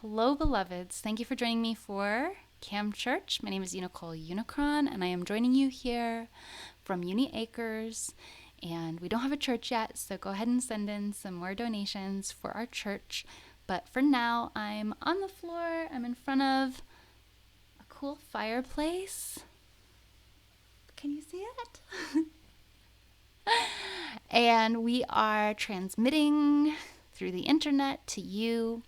Hello, beloveds. Thank you for joining me for Cam Church. My name is Unicole Unicron, and I am joining you here from Uniacres. And we don't have a church yet, so go ahead and send in some more donations for our church. But for now, I'm on the floor. I'm in front of a cool fireplace. Can you see it? And we are transmitting through the internet to you.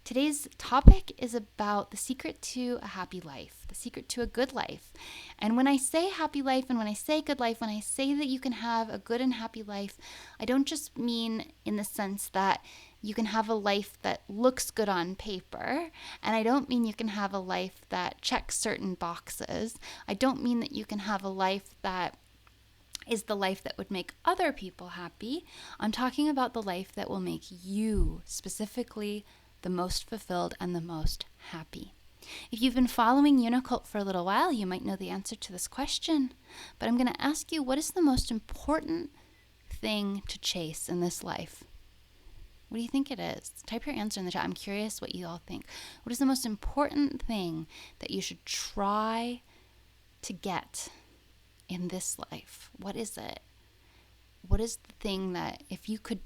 Today's topic is about the secret to a happy life, the secret to a good life. And when I say happy life and when I say good life, when I say that you can have a good and happy life, I don't just mean in the sense that you can have a life that looks good on paper. And I don't mean you can have a life that checks certain boxes. I don't mean that you can have a life that is the life that would make other people happy. I'm talking about the life that will make you specifically the most fulfilled and the most happy. If you've been following UNICULT for a little while, you might know the answer to this question. But I'm going to ask you, what is the most important thing to chase in this life? What do you think it is? Type your answer in the chat. I'm curious what you all think. What is the most important thing that you should try to get in this life? What is it? What is the thing that if you could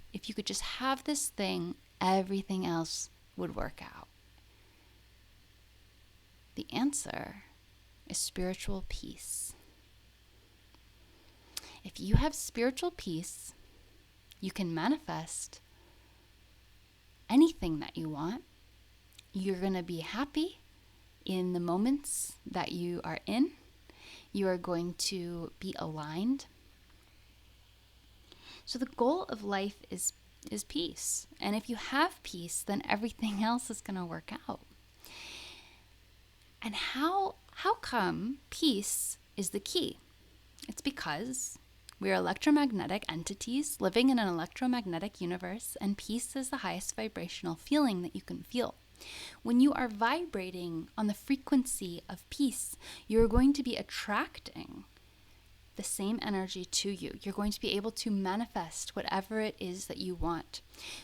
just have this thing, everything else would work out? The answer is spiritual peace. If you have spiritual peace, you can manifest anything that you want. You're going to be happy in the moments that you are in. You are going to be aligned. So the goal of life is peace. And if you have peace, then everything else is going to work out. And how come peace is the key? It's because we are electromagnetic entities living in an electromagnetic universe, and peace is the highest vibrational feeling that you can feel. When you are vibrating on the frequency of peace, you're going to be attracting the same energy to you. You're going to be able to manifest whatever it is that you want.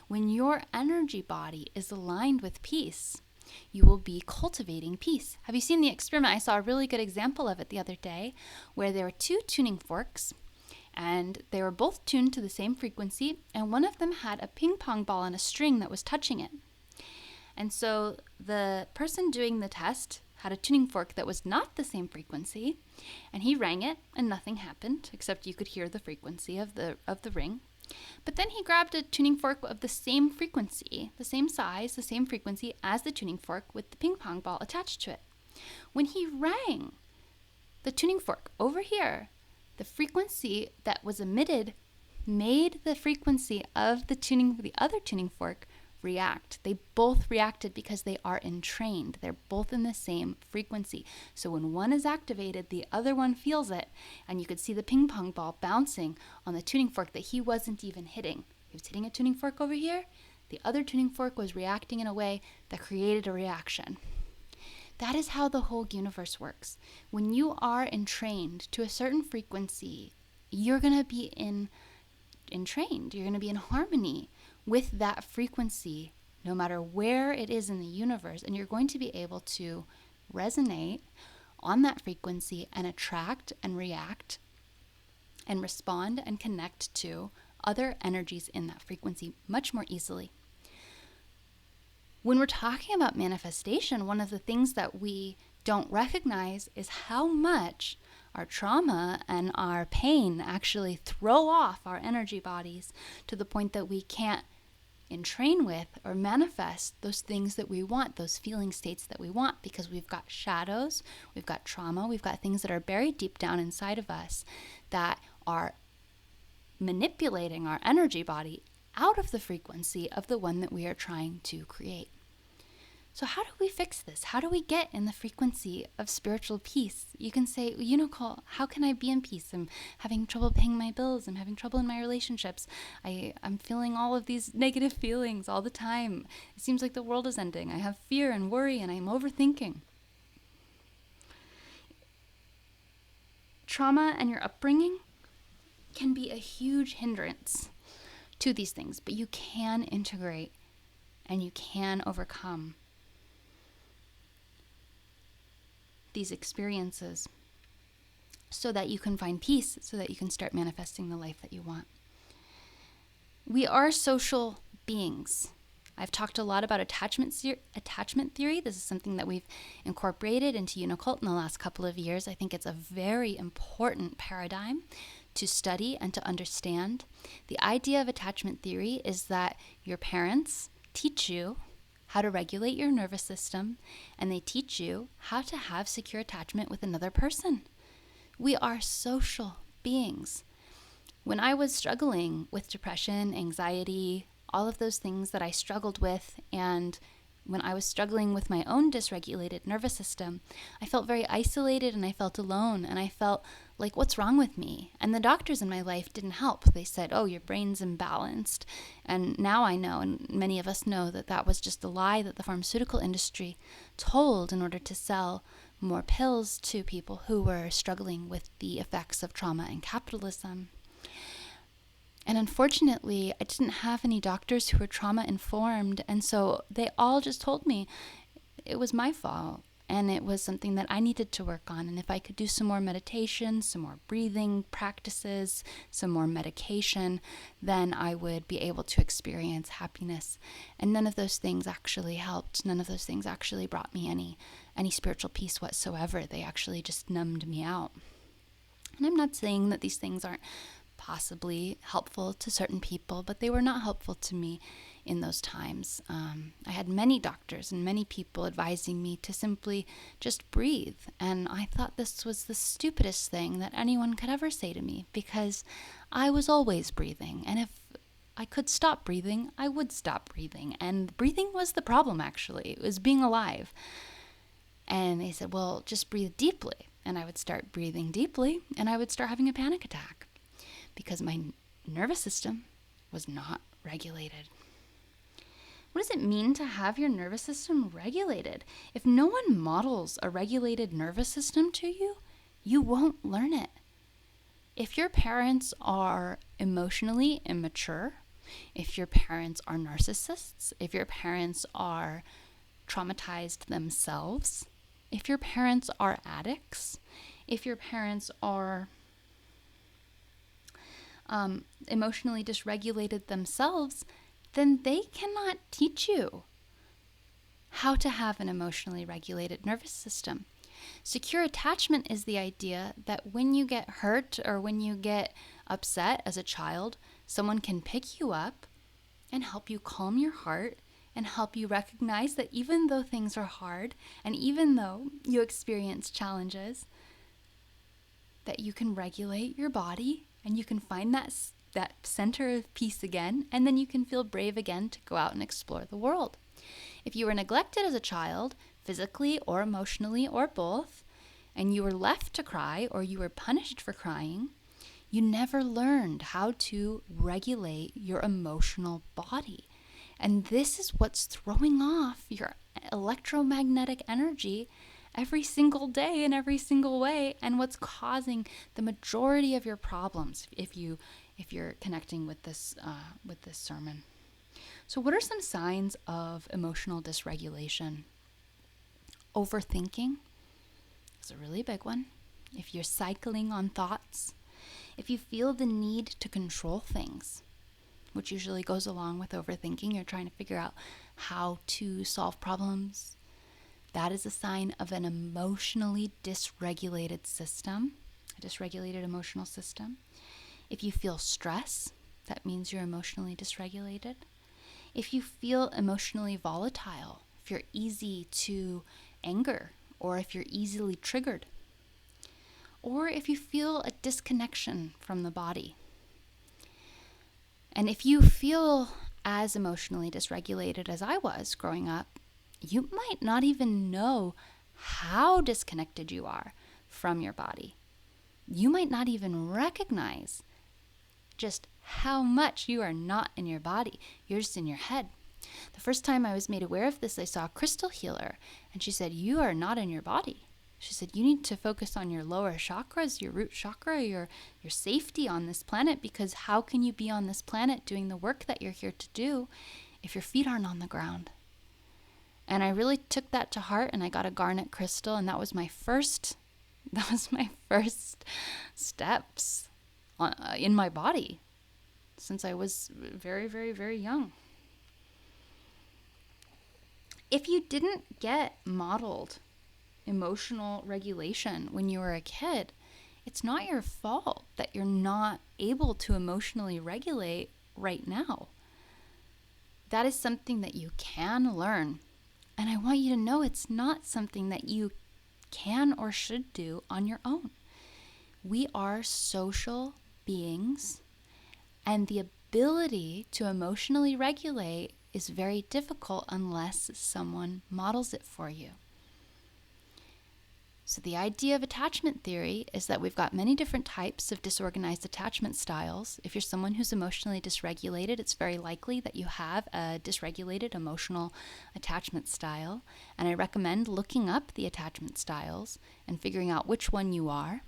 When your energy body is aligned with peace, you will be cultivating peace. Have you seen the experiment? I saw a really good example of it the other day, where there were two tuning forks, and they were both tuned to the same frequency, and one of them had a ping pong ball and a string that was touching it. And so the person doing the test had a tuning fork that was not the same frequency, and he rang it and nothing happened except you could hear the frequency of the ring. But then he grabbed a tuning fork of the same frequency, the same size, the same frequency as the tuning fork with the ping pong ball attached to it. When he rang the tuning fork over here, the frequency that was emitted made the frequency of the other tuning fork react. They both reacted because they are entrained. They're both in the same frequency. So when one is activated, the other one feels it, and you could see the ping pong ball bouncing on the tuning fork that he wasn't even hitting. He was hitting a tuning fork over here. The other tuning fork was reacting in a way that created a reaction. That is how the whole universe works. When you are entrained to a certain frequency, you're going to be entrained. You're going to be in harmony with that frequency, no matter where it is in the universe, and you're going to be able to resonate on that frequency and attract and react and respond and connect to other energies in that frequency much more easily. When we're talking about manifestation, one of the things that we don't recognize is how much our trauma and our pain actually throw off our energy bodies to the point that we can't entrain with or manifest those things that we want, those feeling states that we want, because we've got shadows, we've got trauma, we've got things that are buried deep down inside of us that are manipulating our energy body out of the frequency of the one that we are trying to create. So how do we fix this? How do we get in the frequency of spiritual peace? You can say, Unicole, how can I be in peace? I'm having trouble paying my bills. I'm having trouble in my relationships. I'm feeling all of these negative feelings all the time. It seems like the world is ending. I have fear and worry, and I'm overthinking. Trauma and your upbringing can be a huge hindrance to these things, but you can integrate and you can overcome these experiences so that you can find peace, so that you can start manifesting the life that you want. We are social beings. I've talked a lot about attachment theory. This is something that we've incorporated into UNICULT in the last couple of years. I think it's a very important paradigm to study and to understand. The idea of attachment theory is that your parents teach you how to regulate your nervous system, and they teach you how to have secure attachment with another person. We are social beings. When I was struggling with depression, anxiety, all of those things that I struggled with, and when I was struggling with my own dysregulated nervous system, I felt very isolated and I felt alone, and I felt like, what's wrong with me? And the doctors in my life didn't help. They said, oh, your brain's imbalanced. And now I know, and many of us know, that that was just a lie that the pharmaceutical industry told in order to sell more pills to people who were struggling with the effects of trauma and capitalism. And unfortunately, I didn't have any doctors who were trauma informed, and so they all just told me it was my fault, and it was something that I needed to work on. And if I could do some more meditation, some more breathing practices, some more medication, then I would be able to experience happiness. And none of those things actually helped. None of those things actually brought me any spiritual peace whatsoever. They actually just numbed me out. And I'm not saying that these things aren't possibly helpful to certain people, but they were not helpful to me in those times. I had many doctors and many people advising me to simply just breathe, and I thought this was the stupidest thing that anyone could ever say to me, because I was always breathing, and if I could stop breathing, I would stop breathing, and breathing was the problem. Actually, it was being alive. And they said, well, just breathe deeply, and I would start breathing deeply, and I would start having a panic attack, because my nervous system was not regulated. What does it mean to have your nervous system regulated? If no one models a regulated nervous system to you, you won't learn it. If your parents are emotionally immature, if your parents are narcissists, if your parents are traumatized themselves, if your parents are addicts, if your parents are emotionally dysregulated themselves, then they cannot teach you how to have an emotionally regulated nervous system. Secure attachment is the idea that when you get hurt or when you get upset as a child, someone can pick you up and help you calm your heart and help you recognize that even though things are hard and even though you experience challenges, that you can regulate your body and you can find that center of peace again, and then you can feel brave again to go out and explore the world. If you were neglected as a child, physically or emotionally or both, and you were left to cry or you were punished for crying, you never learned how to regulate your emotional body. And this is what's throwing off your electromagnetic energy every single day in every single way, and what's causing the majority of your problems if you're connecting with this sermon. So what are some signs of emotional dysregulation? Overthinking is a really big one. If you're cycling on thoughts, if you feel the need to control things, which usually goes along with overthinking, you're trying to figure out how to solve problems, that is a sign of an emotionally dysregulated system, a dysregulated emotional system. If you feel stress, that means you're emotionally dysregulated. If you feel emotionally volatile, if you're easy to anger, or if you're easily triggered, or if you feel a disconnection from the body. And if you feel as emotionally dysregulated as I was growing up, you might not even know how disconnected you are from your body. You might not even recognize just how much you are not in your body. You're just in your head. The first time I was made aware of this, I saw a crystal healer, and she said, you are not in your body. She said, you need to focus on your lower chakras, your root chakra, your safety on this planet, because how can you be on this planet doing the work that you're here to do if your feet aren't on the ground? And I really took that to heart, and I got a garnet crystal, and that was my first steps in my body since I was very, very, very young. If you didn't get modeled emotional regulation when you were a kid, it's not your fault that you're not able to emotionally regulate right now. That is something that you can learn. And I want you to know it's not something that you can or should do on your own. We are social beings, and the ability to emotionally regulate is very difficult unless someone models it for you. So the idea of attachment theory is that we've got many different types of disorganized attachment styles. If you're someone who's emotionally dysregulated, it's very likely that you have a dysregulated emotional attachment style. And I recommend looking up the attachment styles and figuring out which one you are,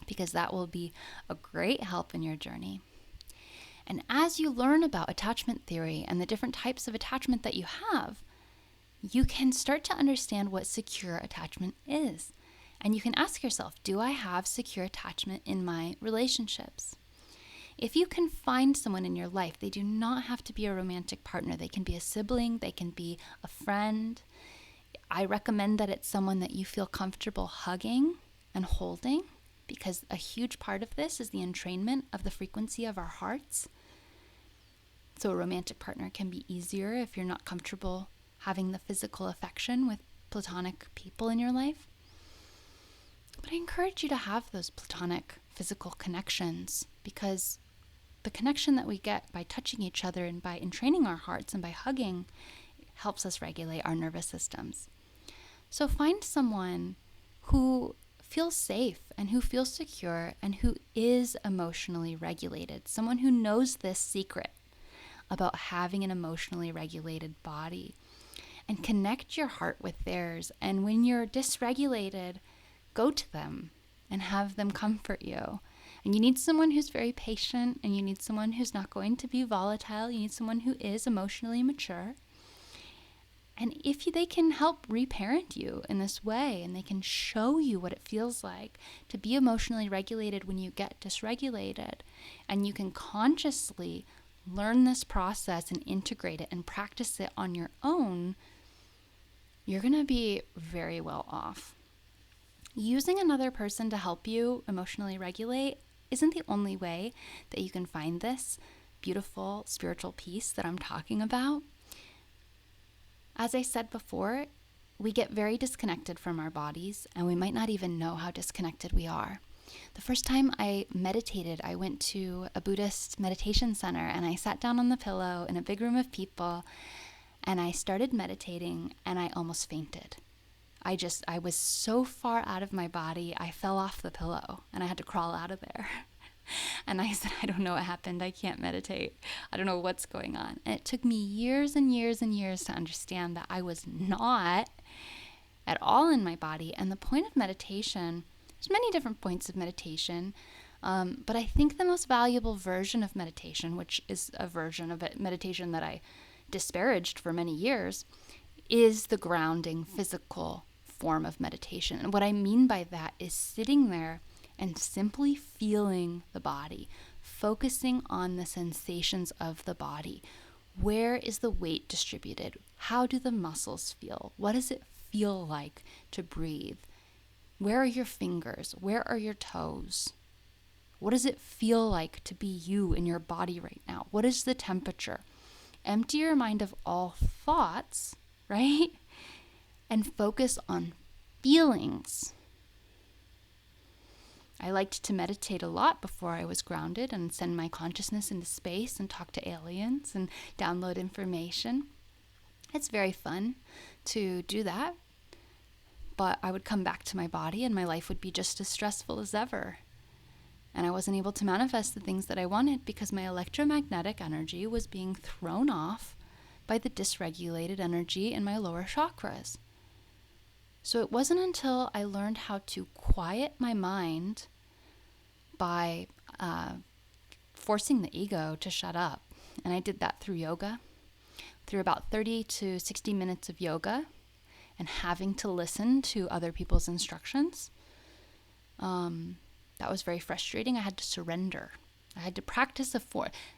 because that will be a great help in your journey. And as you learn about attachment theory and the different types of attachment that you have, you can start to understand what secure attachment is. And you can ask yourself, do I have secure attachment in my relationships? If you can find someone in your life, they do not have to be a romantic partner. They can be a sibling, they can be a friend. I recommend that it's someone that you feel comfortable hugging and holding, because a huge part of this is the entrainment of the frequency of our hearts. So a romantic partner can be easier if you're not comfortable having the physical affection with platonic people in your life. But I encourage you to have those platonic physical connections, because the connection that we get by touching each other and by entraining our hearts and by hugging helps us regulate our nervous systems. So find someone who feels safe and who feels secure and who is emotionally regulated, someone who knows this secret about having an emotionally regulated body, and connect your heart with theirs. And when you're dysregulated, go to them and have them comfort you. And you need someone who's very patient, and you need someone who's not going to be volatile. You need someone who is emotionally mature. And if they can help reparent you in this way, and they can show you what it feels like to be emotionally regulated when you get dysregulated, and you can consciously learn this process and integrate it and practice it on your own, you're going to be very well off. Using another person to help you emotionally regulate isn't the only way that you can find this beautiful spiritual peace that I'm talking about. As I said before, we get very disconnected from our bodies, and we might not even know how disconnected we are. The first time I meditated, I went to a Buddhist meditation center, and I sat down on the pillow in a big room of people, and I started meditating, and I almost fainted. I was so far out of my body, I fell off the pillow, and I had to crawl out of there. And I said, I don't know what happened. I can't meditate. I don't know what's going on. And it took me years and years and years to understand that I was not at all in my body. And the point of meditation, there's many different points of meditation, but I think the most valuable version of meditation, which is a version of meditation that I disparaged for many years, is the grounding physical form of meditation. And what I mean by that is sitting there and simply feeling the body, focusing on the sensations of the body. Where is the weight distributed? How do the muscles feel? What does it feel like to breathe? Where are your fingers? Where are your toes? What does it feel like to be you in your body right now? What is the temperature? Empty your mind of all thoughts, right? And focus on feelings. I liked to meditate a lot before I was grounded and send my consciousness into space and talk to aliens and download information. It's very fun to do that, but I would come back to my body and my life would be just as stressful as ever. And I wasn't able to manifest the things that I wanted because my electromagnetic energy was being thrown off by the dysregulated energy in my lower chakras. So it wasn't until I learned how to quiet my mind by forcing the ego to shut up, and I did that through yoga, through about 30 to 60 minutes of yoga and having to listen to other people's instructions. That was very frustrating. I had to surrender. I had to practice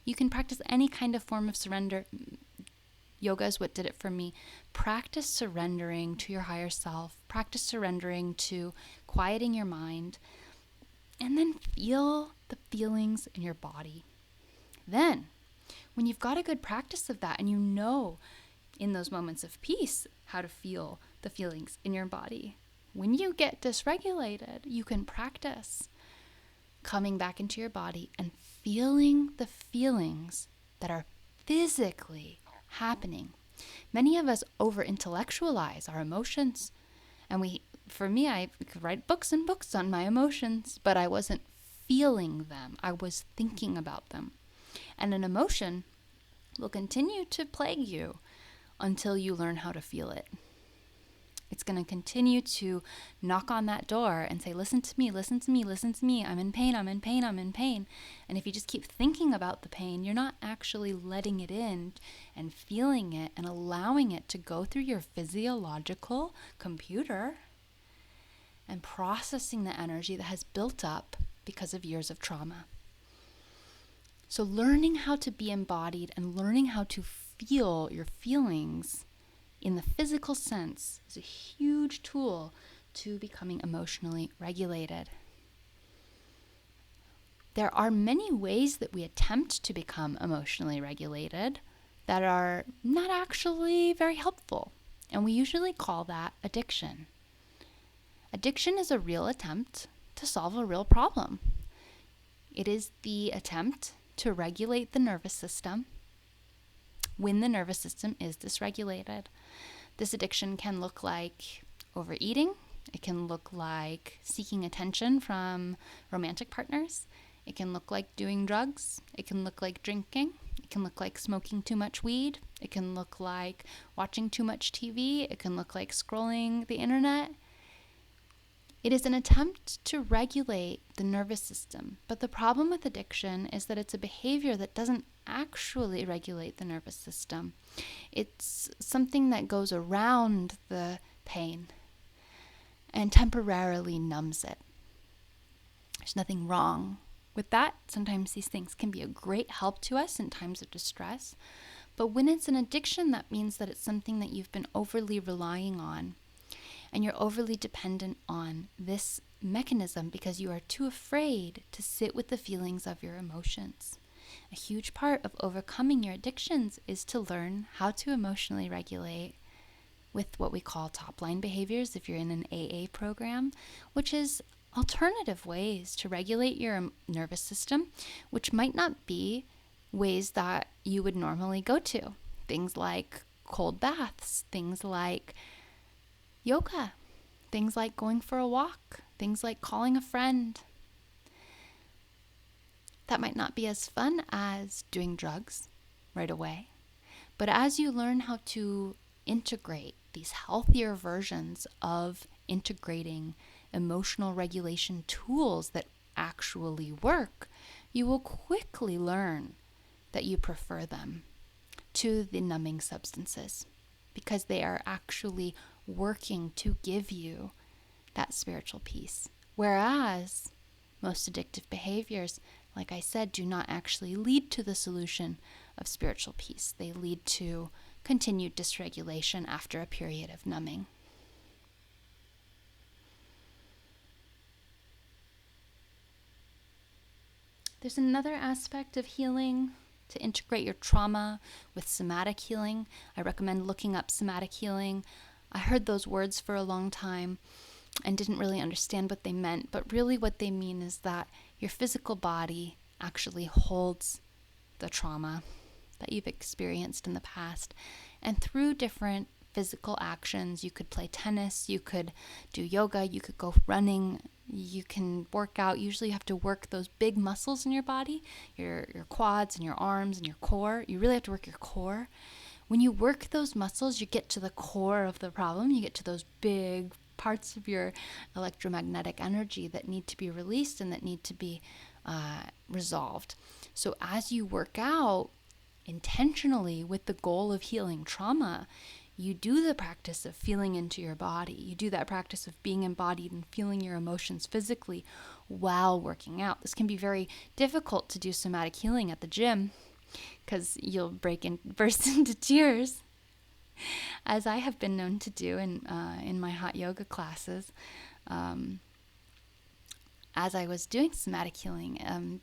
you can practice any kind of form of surrender. Yoga is what did it for me. Practice surrendering to your higher self. Practice surrendering to quieting your mind. And then feel the feelings in your body. Then, when you've got a good practice of that and you know in those moments of peace how to feel the feelings in your body, when you get dysregulated, you can practice coming back into your body and feeling the feelings that are physically happening. Many of us over-intellectualize our emotions, and for me, I could write books and books on my emotions, but I wasn't feeling them. I was thinking about them. And an emotion will continue to plague you until you learn how to feel it. It's going to continue to knock on that door and say, listen to me, listen to me, listen to me. I'm in pain, I'm in pain, I'm in pain. And if you just keep thinking about the pain, you're not actually letting it in and feeling it and allowing it to go through your physiological computer and processing the energy that has built up because of years of trauma. So learning how to be embodied and learning how to feel your feelings in the physical sense is a huge tool to becoming emotionally regulated. There are many ways that we attempt to become emotionally regulated that are not actually very helpful, and we usually call that addiction. Addiction is a real attempt to solve a real problem. It is the attempt to regulate the nervous system when the nervous system is dysregulated. This addiction can look like overeating. It can look like seeking attention from romantic partners. It can look like doing drugs. It can look like drinking. It can look like smoking too much weed. It can look like watching too much TV. It can look like scrolling the internet. It is an attempt to regulate the nervous system. But the problem with addiction is that it's a behavior that doesn't actually regulate the nervous system. It's something that goes around the pain and temporarily numbs it. There's nothing wrong with that. Sometimes these things can be a great help to us in times of distress. But when it's an addiction, that means that it's something that you've been overly relying on. And you're overly dependent on this mechanism because you are too afraid to sit with the feelings of your emotions. A huge part of overcoming your addictions is to learn how to emotionally regulate with what we call top-line behaviors if you're in an AA program, which is alternative ways to regulate your nervous system, which might not be ways that you would normally go to. Things like cold baths, things like yoga, things like going for a walk, things like calling a friend. That might not be as fun as doing drugs right away. But as you learn how to integrate these healthier versions of integrating emotional regulation tools that actually work, you will quickly learn that you prefer them to the numbing substances because they are actually working to give you that spiritual peace. Whereas most addictive behaviors, like I said, do not actually lead to the solution of spiritual peace. They lead to continued dysregulation after a period of numbing. There's another aspect of healing to integrate your trauma with somatic healing. I recommend looking up somatic healing. I heard those words for a long time and didn't really understand what they meant, but really what they mean is that your physical body actually holds the trauma that you've experienced in the past. And through different physical actions, you could play tennis, you could do yoga, you could go running, you can work out. Usually you have to work those big muscles in your body, your quads and your arms and your core. You really have to work your core. When you work those muscles, you get to the core of the problem. You get to those big parts of your electromagnetic energy that need to be released and that need to be resolved. So as you work out, intentionally with the goal of healing trauma, you do the practice of feeling into your body. You do that practice of being embodied and feeling your emotions physically while working out. This can be very difficult to do somatic healing at the gym because you'll burst into tears, as I have been known to do in my hot yoga classes. As I was doing somatic healing,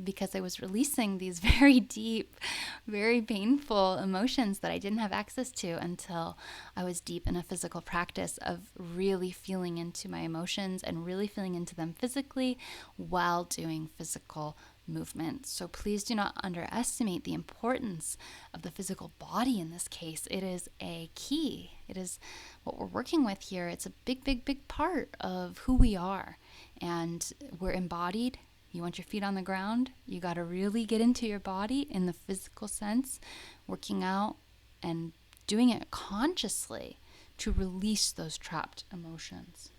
because I was releasing these very deep, very painful emotions that I didn't have access to until I was deep in a physical practice of really feeling into my emotions and really feeling into them physically while doing physical movement. So please do not underestimate the importance of the physical body in this case. It is a key. It is what we're working with here. It's a big, big, big part of who we are. And we're embodied. You want your feet on the ground, you got to really get into your body in the physical sense, working out and doing it consciously to release those trapped emotions.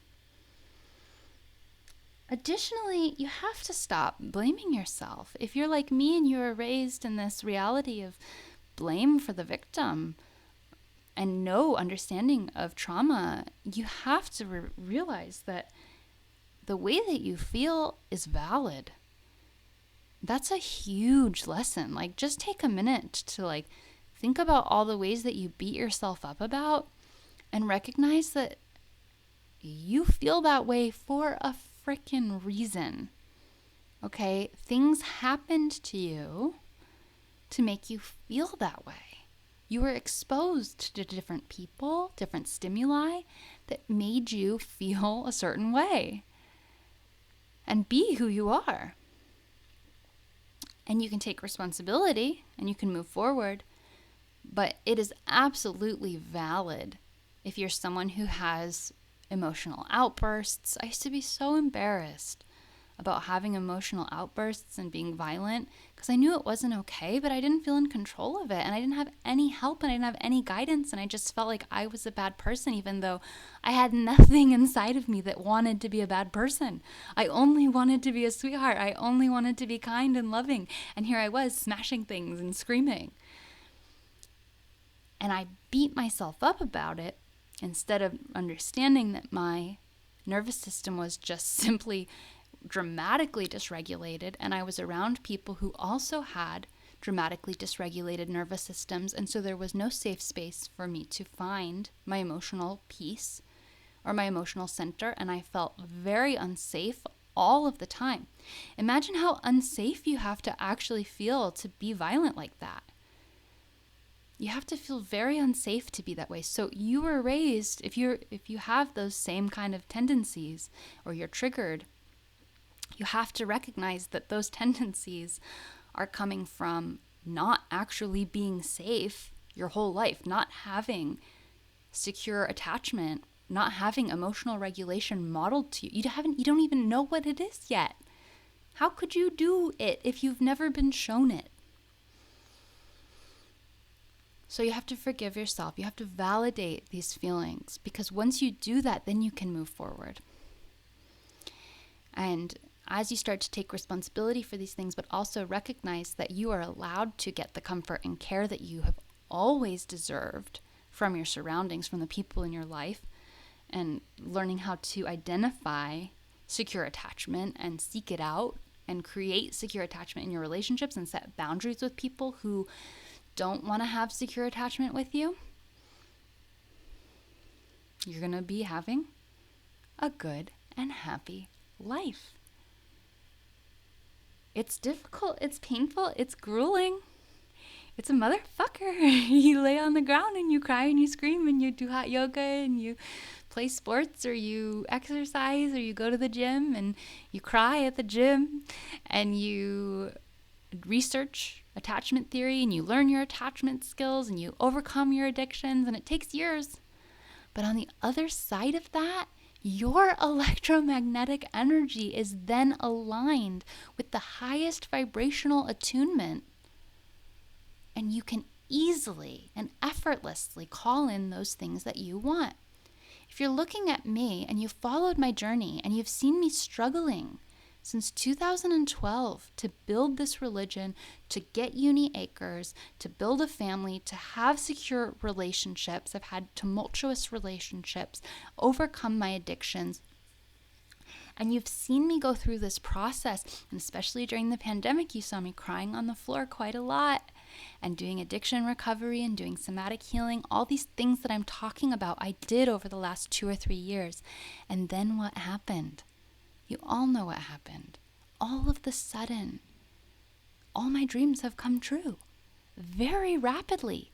Additionally, you have to stop blaming yourself. If you're like me and you were raised in this reality of blame for the victim and no understanding of trauma, you have to realize that the way that you feel is valid. That's a huge lesson. Like, just take a minute to think about all the ways that you beat yourself up about and recognize that you feel that way for a freaking reason. Okay? Things happened to you to make you feel that way. You were exposed to different people, different stimuli that made you feel a certain way. And be who you are. And you can take responsibility and you can move forward, but it is absolutely valid if you're someone who has emotional outbursts. I used to be so embarrassed about having emotional outbursts and being violent because I knew it wasn't okay, but I didn't feel in control of it, and I didn't have any help and I didn't have any guidance, and I just felt like I was a bad person even though I had nothing inside of me that wanted to be a bad person. I only wanted to be a sweetheart. I only wanted to be kind and loving, and here I was smashing things and screaming. And I beat myself up about it instead of understanding that my nervous system was just simply dramatically dysregulated, and I was around people who also had dramatically dysregulated nervous systems, and so there was no safe space for me to find my emotional peace or my emotional center, and I felt very unsafe all of the time. Imagine how unsafe you have to actually feel to be violent like that. You have to feel very unsafe to be that way. So you were raised, if you have those same kind of tendencies or you're triggered, you have to recognize that those tendencies are coming from not actually being safe your whole life, not having secure attachment, not having emotional regulation modeled to you. You don't even know what it is yet. How could you do it if you've never been shown it? So you have to forgive yourself. You have to validate these feelings, because once you do that, then you can move forward. And as you start to take responsibility for these things, but also recognize that you are allowed to get the comfort and care that you have always deserved from your surroundings, from the people in your life, and learning how to identify secure attachment and seek it out and create secure attachment in your relationships and set boundaries with people who don't want to have secure attachment with you, you're going to be having a good and happy life. It's difficult, it's painful, it's grueling. It's a motherfucker. You lay on the ground and you cry and you scream and you do hot yoga and you play sports or you exercise or you go to the gym and you cry at the gym and you research attachment theory and you learn your attachment skills and you overcome your addictions, and it takes years. But on the other side of that, your electromagnetic energy is then aligned with the highest vibrational attunement, and you can easily and effortlessly call in those things that you want. If you're looking at me and you've followed my journey and you've seen me struggling since 2012 to build this religion, to get Uniacres, to build a family, to have secure relationships. I've had tumultuous relationships, overcome my addictions. And you've seen me go through this process, and especially during the pandemic, you saw me crying on the floor quite a lot and doing addiction recovery and doing somatic healing. All these things that I'm talking about, I did over the last 2 or 3 years. And then what happened? You all know what happened. All of the sudden, all my dreams have come true very rapidly.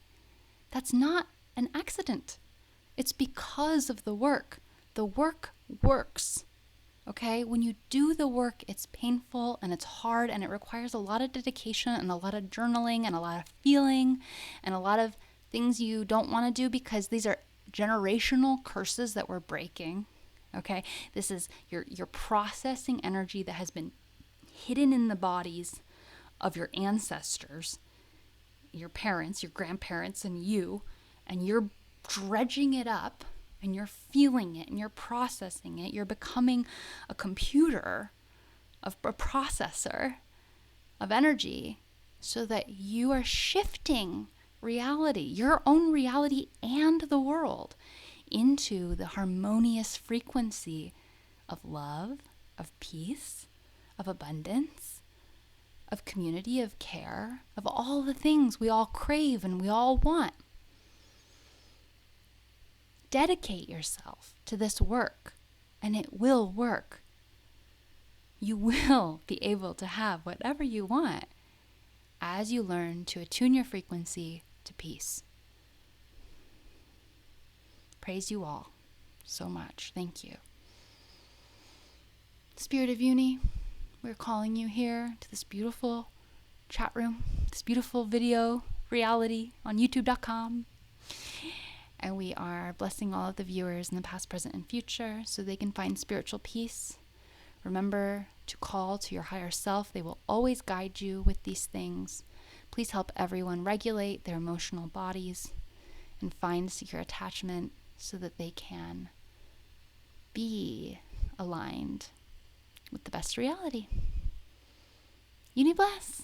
That's not an accident. It's because of the work. The work works. Okay? When you do the work, it's painful and it's hard and it requires a lot of dedication and a lot of journaling and a lot of feeling and a lot of things you don't want to do because these are generational curses that we're breaking. Okay? This is you're processing energy that has been hidden in the bodies of your ancestors, your parents, your grandparents, and you're dredging it up. And you're feeling it and you're processing it. You're becoming a computer, a processor of energy so that you are shifting reality, your own reality and the world, into the harmonious frequency of love, of peace, of abundance, of community, of care, of all the things we all crave and we all want. Dedicate yourself to this work, and it will work. You will be able to have whatever you want as you learn to attune your frequency to peace. Praise you all so much. Thank you. Spirit of Uni, we're calling you here to this beautiful chat room, this beautiful video reality on youtube.com. And we are blessing all of the viewers in the past, present, and future so they can find spiritual peace. Remember to call to your higher self. They will always guide you with these things. Please help everyone regulate their emotional bodies and find secure attachment so that they can be aligned with the best reality. Uni bless.